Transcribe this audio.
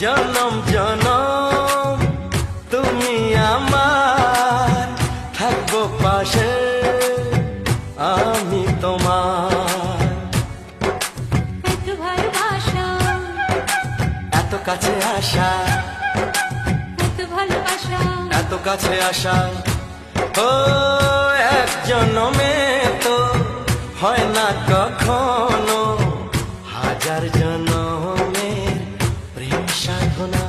জনম জনম তুমি আমার, থাকবো পাশে আমি তোমার। এত ভালোবাসা, এত কাছে আসা, এত ভালোবাসা, এত কাছে আসা, ও এক জনমে তো হয় না কখনো, হাজার জনমের প্রেম সাধনা।